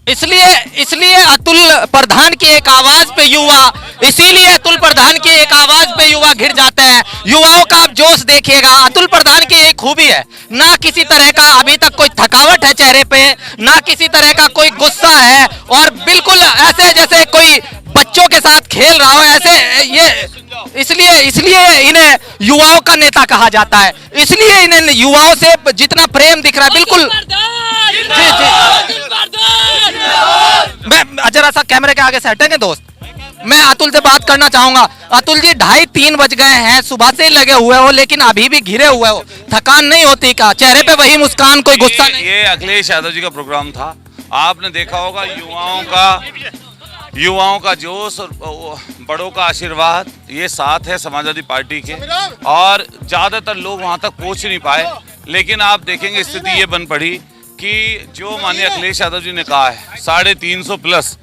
इसलिए इसलिए अतुल प्रधान की एक आवाज पे युवा, इसीलिए अतुल प्रधान की एक आवाज पे युवा घिर जाते हैं। युवाओं का आप जोश देखिएगा। अतुल प्रधान की एक खूबी है, ना किसी तरह का अभी तक कोई थकावट है चेहरे पे, ना किसी तरह का कोई गुस्सा है, और बिल्कुल ऐसे जैसे कोई बच्चों के साथ खेल रहा हो ऐसे। ये इसलिए इसलिए इन्हें युवाओं का नेता कहा जाता है, इसलिए इन्हें युवाओं से जितना प्रेम दिख रहा है बिल्कुल। जी जी, मैं जरा सा कैमरे के आगे से हटेंगे दोस्त, मैं अतुल से बात करना चाहूंगा। अतुल जी 2:30-3 बज गए हैं, सुबह से ही लगे हुए हो लेकिन अभी भी घिरे हुए हो, थकान नहीं होती क्या? चेहरे पे वही मुस्कान, कोई गुस्सा नहीं? ये अखिलेश यादव जी का प्रोग्राम था, आपने देखा होगा। युवाओं का जोश और बड़ों का आशीर्वाद, ये साथ है समाजवादी पार्टी के, और ज्यादातर लोग वहां तक पहुंच नहीं पाए। लेकिन आप देखेंगे स्थिति ये बन पड़ी कि जो माननीय अखिलेश यादव जी ने कहा है 350 प्लस,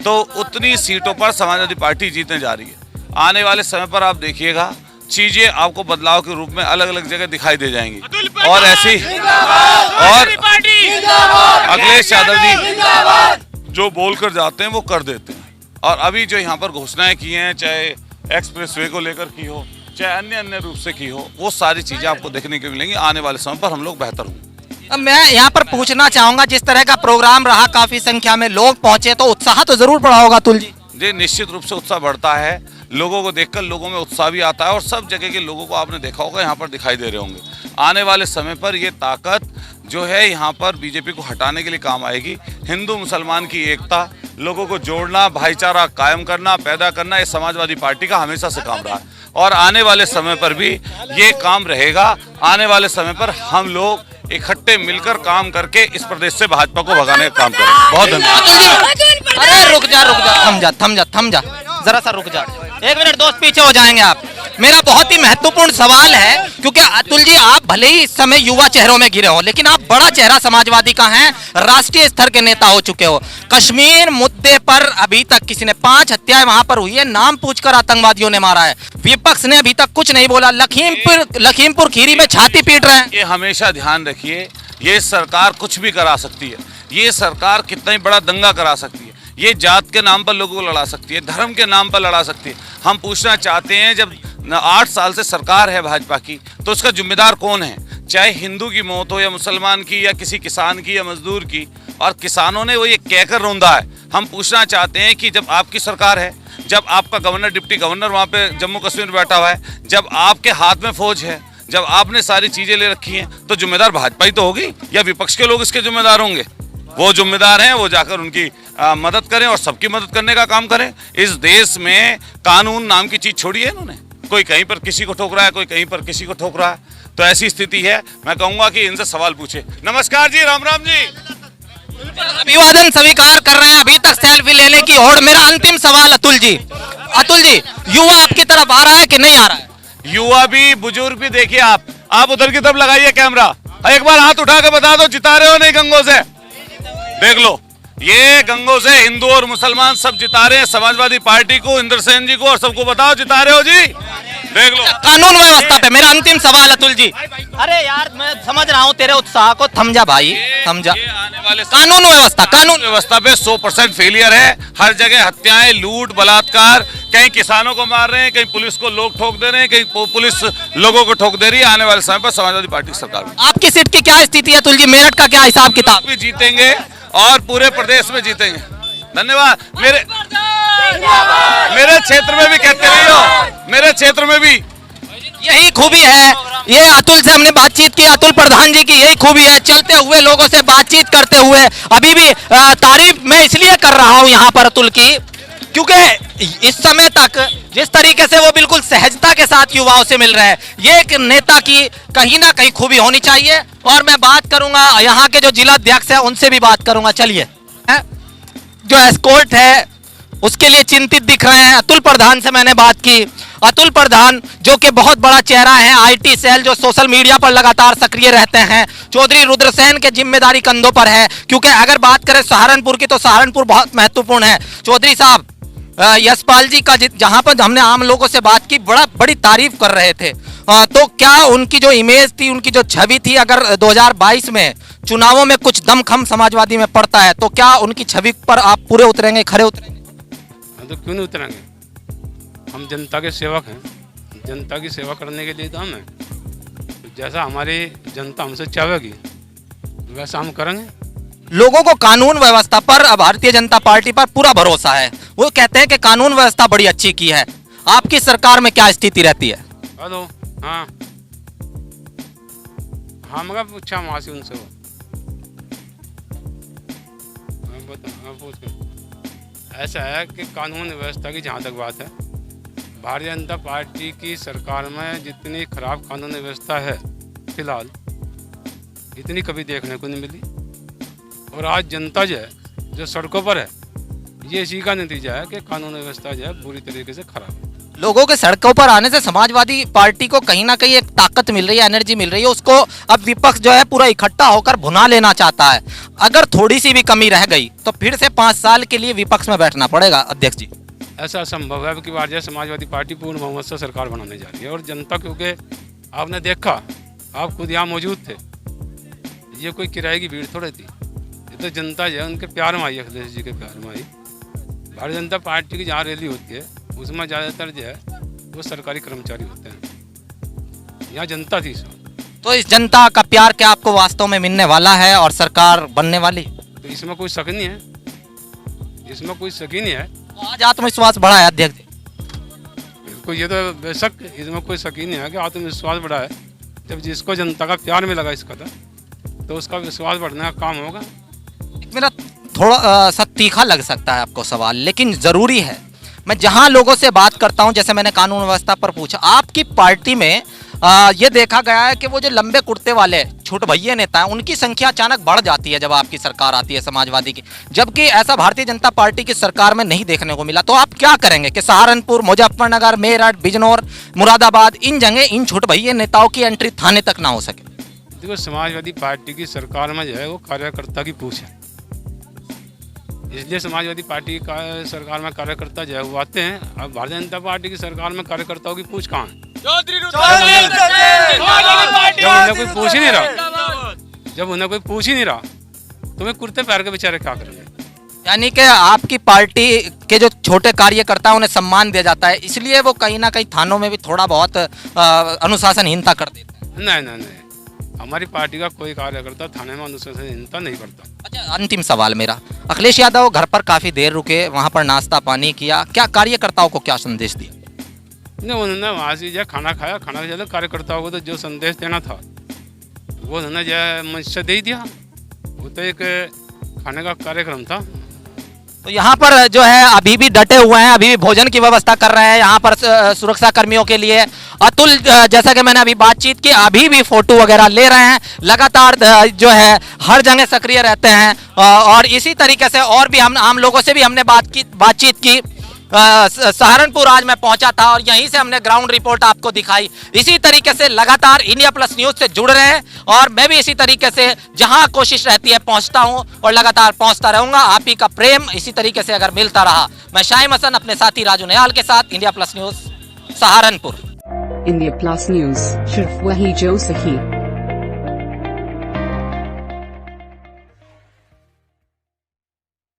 तो उतनी सीटों पर समाजवादी पार्टी जीतने जा रही है। आने वाले समय पर आप देखिएगा चीजें आपको बदलाव के रूप में अलग अलग जगह दिखाई दे जाएंगी। और ऐसी और अखिलेश यादव जी जो बोलकर जाते हैं वो कर देते हैं। और अभी जो यहाँ पर घोषणाएं की हैं, चाहे एक्सप्रेसवे को लेकर की हो, चाहे अन्य अन्य रूप से की हो, वो सारी चीजें आपको देखने को मिलेंगी। आने वाले समय पर हम लोग बेहतर होंगे। अब मैं यहाँ पर पूछना चाहूंगा, जिस तरह का प्रोग्राम रहा, काफी संख्या में लोग पहुंचे, तो उत्साह तो जरूर बढ़ा होगा अतुल जी? जी निश्चित रूप से उत्साह बढ़ता है, लोगों को देखकर लोगों में उत्साह भी आता है, और सब जगह के लोगों को आपने देखा होगा यहाँ पर दिखाई दे रहे होंगे। आने वाले समय पर ये ताकत जो है यहाँ पर बीजेपी को हटाने के लिए काम आएगी। हिंदू मुसलमान की एकता, लोगों को जोड़ना, भाईचारा कायम करना, पैदा करना, ये समाजवादी पार्टी का हमेशा से काम रहा है, और आने वाले समय पर भी ये काम रहेगा। आने वाले समय पर हम लोग इकट्ठे मिलकर काम करके इस प्रदेश से भाजपा को भगाने का काम करें। बहुत धन्यवाद। अरे रुक जा, थम जा, जरा सा रुक जा, 1 मिनट दोस्त, पीछे हो जाएंगे आप। मेरा बहुत ही महत्वपूर्ण सवाल है, क्योंकि अतुल जी आप भले ही इस समय युवा चेहरों में घिरे हो, लेकिन आप बड़ा चेहरा समाजवादी का हैं, राष्ट्रीय स्तर के नेता हो चुके हो। कश्मीर मुद्दे पर अभी तक किसी ने 5 हत्याएं वहां पर हुई है, नाम पूछकर आतंकवादियों ने मारा है, विपक्ष ने अभी तक कुछ नहीं बोला। लखीमपुर खीरी में छाती पीट रहे हैं। ये हमेशा ध्यान रखिए, ये सरकार कुछ भी करा सकती है, ये सरकार कितना ही बड़ा दंगा करा सकती है, ये जात के नाम पर लोगों को लड़ा सकती है, धर्म के नाम पर लड़ा सकती है। हम पूछना चाहते हैं, जब 8 साल से सरकार है भाजपा की, तो उसका जिम्मेदार कौन है? चाहे हिंदू की मौत हो या मुसलमान की या किसी किसान की या मजदूर की, और किसानों ने वो ये कहकर रोंदा है। हम पूछना चाहते हैं कि जब आपकी सरकार है, जब आपका गवर्नर, डिप्टी गवर्नर वहाँ पे जम्मू कश्मीर में बैठा हुआ है, जब आपके हाथ में फौज है, जब आपने सारी चीजें ले रखी हैं, तो जिम्मेदार भाजपा ही तो होगी, या विपक्ष के लोग इसके जिम्मेदार होंगे? वो जिम्मेदार हैं, वो जाकर उनकी मदद करें और सबकी मदद करने का काम करें। इस देश में कानून नाम की चीज छोड़ी है इन्होंने, कोई कहीं पर किसी को ठोक रहा है, कोई कहीं पर किसी को ठोक रहा है, तो ऐसी स्थिति है। मैं कहूंगा कि इनसे सवाल पूछे। नमस्कार जी, राम राम जी। अभिवादन स्वीकार कर रहे हैं, अभी तक सेल्फी लेने की होड़। मेरा अंतिम सवाल अतुल जी, युवा आपकी तरफ आ रहा है कि नहीं आ रहा है? युवा भी, बुजुर्ग भी, देखिए आप उधर की तरफ लगाइए कैमरा, एक बार हाथ उठा के बता दो जिता रहे हो नहीं गंगों से। देख लो, ये गंगों से हिंदू और मुसलमान सब जिता रहे हैं समाजवादी पार्टी को, इंद्रसेन जी को, और सबको बताओ जिता रहे हो जी। देख लो। कानून व्यवस्था पे मेरा अंतिम सवाल अतुल जी। अरे यार मैं समझ रहा हूँ तेरे उत्साह को, थम जा भाई, थम जा। आने वाले कानून व्यवस्था पे 100% फेलियर है। हर जगह हत्याएं, लूट, बलात्कार, कहीं किसानों को मार रहे हैं, कहीं पुलिस को लोग ठोक दे रहे हैं, कहीं पुलिस लोगों को ठोक दे रही है। आने वाले समय पर समाजवादी पार्टी की सरकार। आपकी सीट की क्या स्थिति है अतुल जी? मेरठ का क्या हिसाब किताब? भी जीतेंगे और पूरे प्रदेश में जीतेंगे। धन्यवाद। मेरे क्षेत्र में भी कहते रहिए, मेरे क्षेत्र में भी यही खूबी है। ये अतुल से हमने बातचीत की, अतुल प्रधान जी की यही खूबी है, चलते हुए लोगों से बातचीत करते हुए। अभी भी तारीफ मैं इसलिए कर रहा हूं यहाँ पर अतुल की, क्योंकि इस समय तक जिस तरीके से वो बिल्कुल सहजता के साथ युवाओं से मिल रहे हैं, ये एक नेता की कहीं ना कहीं खूबी होनी चाहिए। और मैं बात करूंगा यहाँ के जो जिला अध्यक्ष है उनसे भी बात करूंगा। चलिए, जो एस्कॉर्ट है उसके लिए चिंतित दिख रहे हैं। अतुल प्रधान से मैंने बात की। अतुल प्रधान जो कि बहुत बड़ा चेहरा है, आईटी सेल, जो सोशल मीडिया पर लगातार सक्रिय रहते हैं। चौधरी रुद्रसेन के जिम्मेदारी कंधों पर है, क्योंकि अगर बात करें सहारनपुर की तो सहारनपुर बहुत महत्वपूर्ण है। चौधरी साहब, यशपाल जी का जहां पर हमने आम लोगों से बात की, बड़ी तारीफ कर रहे थे, तो क्या उनकी जो इमेज थी, उनकी जो छवि थी, अगर 2022 में चुनावों में कुछ दमखम समाजवादी में पड़ता है, तो क्या उनकी छवि पर आप पूरे उतरेंगे, खरे उतरेंगे? तो क्यों नहीं उतरेंगे? हम जनता के सेवक हैं, जनता की सेवा करने के लिए तो हम हैं। तो जैसा हमारी जनता हमसे चाहेगी वैसा हम करेंगे। लोगों को कानून व्यवस्था पर, भारतीय जनता पार्टी पर पूरा भरोसा है। वो कहते हैं कि कानून व्यवस्था बड़ी अच्छी की है। आपकी सरकार में क्या स्थिति रहती है? हेलो, हाँ हाँ, मगर पूछा मासी उनसे वो, हाँ, हाँ, पूछ। ऐसा है कि कानून व्यवस्था की जहाँ तक बात है, भारतीय जनता पार्टी की सरकार में जितनी खराब कानून व्यवस्था है फिलहाल, इतनी कभी देखने को नहीं मिली। और आज जनता जो है, जो सड़कों पर है, ये इसी का नतीजा है कि कानून व्यवस्था जो है बुरी तरीके से खराब है। लोगों के सड़कों पर आने से समाजवादी पार्टी को कहीं ना कहीं एक ताकत मिल रही है, एनर्जी मिल रही है। उसको अब विपक्ष जो है पूरा इकट्ठा होकर भुना लेना चाहता है। अगर थोड़ी सी भी कमी रह गई तो फिर से 5 साल के लिए विपक्ष में बैठना पड़ेगा। अध्यक्ष जी, ऐसा संभव है कि बार समाजवादी पार्टी पूर्ण बहुमत से सरकार बनाने जा रही है। और जनता, क्योंकि आपने देखा, आप खुद यहाँ मौजूद थे, ये कोई किराए की भीड़ थोड़ी थी। ये तो जनता जो है उनके प्यार में आई, अखिलेश जी के प्यार में आई। भारतीय जनता पार्टी की जहाँ रैली होती है उसमें ज़्यादातर जो है वो सरकारी कर्मचारी होते हैं। यहाँ जनता थी सब। तो इस जनता का प्यार क्या आपको वास्तव में मिलने वाला है और सरकार बनने वाली? तो इसमें कोई शक नहीं है, इसमें कोई शक ही नहीं है। तो आज आत्मविश्वास बढ़ा है अध्यक्ष जी? बिल्कुल, ये तो बेशक, इसमें कोई शक ही नहीं है कि आत्मविश्वास बढ़ा है। जब जिसको जनता का प्यार मिलेगा इस कदर, तो उसका विश्वास बढ़ने का काम होगा। मेरा थोड़ा सा तीखा लग सकता है आपको सवाल, लेकिन ज़रूरी है। मैं जहां लोगों से बात करता हूं, जैसे मैंने कानून व्यवस्था पर पूछा, आपकी पार्टी में ये देखा गया है कि वो जो लंबे कुर्ते वाले छोटे भैया नेता हैं, उनकी संख्या अचानक बढ़ जाती है जब आपकी सरकार आती है समाजवादी की, जबकि ऐसा भारतीय जनता पार्टी की सरकार में नहीं देखने को मिला। तो आप क्या करेंगे कि सहारनपुर, मुजफ्फरनगर, मेरठ, बिजनौर, मुरादाबाद, इन जगह इन छोटे भैया नेताओं की एंट्री थाने तक ना हो सके? देखो, समाजवादी पार्टी की सरकार में जो है वो कार्यकर्ता की पूछ है, इसलिए समाजवादी पार्टी का सरकार में कार्यकर्ता जो है वो आते हैं। अब भारतीय जनता पार्टी की सरकार में कार्यकर्ताओं की पूछ कहाँ है? जब उन्हें कोई पूछ ही नहीं रहा, जब उन्हें कोई पूछ ही नहीं रहा, तो वे कुर्ते पैर के बेचारे क्या करेंगे? यानी कि आपकी पार्टी के जो छोटे कार्यकर्ता उन्हें सम्मान दिया जाता है, इसलिए वो कहीं ना कहीं थानों में भी थोड़ा बहुत अनुशासनहीनता कर देते हैं। नहीं नहीं नहीं, हमारी पार्टी का कोई कार्यकर्ता थाने में अनुशासनहीनता नहीं करता। अच्छा, अंतिम सवाल मेरा, अखिलेश यादव घर पर काफी देर रुके, वहां पर नाश्ता पानी किया, क्या कार्यकर्ताओं को क्या संदेश दिया? नहीं, उन्होंने वहाँ से जो खाना खाया, खाना के बाद कार्यकर्ताओं को तो जो संदेश देना था वो उन्होंने जो है मंच से दे दिया। वो तो एक खाने का कार्यक्रम था। तो यहाँ पर जो है अभी भी डटे हुए हैं, अभी भी भोजन की व्यवस्था कर रहे हैं यहाँ पर सुरक्षा कर्मियों के लिए। अतुल, जैसा कि मैंने अभी बातचीत की, अभी भी फोटो वगैरह ले रहे हैं, लगातार जो है हर जगह सक्रिय रहते हैं। और इसी तरीके से और भी हम आम लोगों से भी हमने बातचीत की। सहारनपुर आज मैं पहुंचा था और यहीं से हमने ग्राउंड रिपोर्ट आपको दिखाई। इसी तरीके से लगातार इंडिया प्लस न्यूज से जुड़ रहे हैं और मैं भी इसी तरीके से जहां कोशिश रहती है पहुंचता हूं और लगातार पहुंचता रहूंगा। आप ही का प्रेम इसी तरीके से अगर मिलता रहा। मैं शाहिम हसन अपने साथी राजू नयाल के साथ, India plus news, Saharanpur. India plus news, सिर्फ वही जो सही।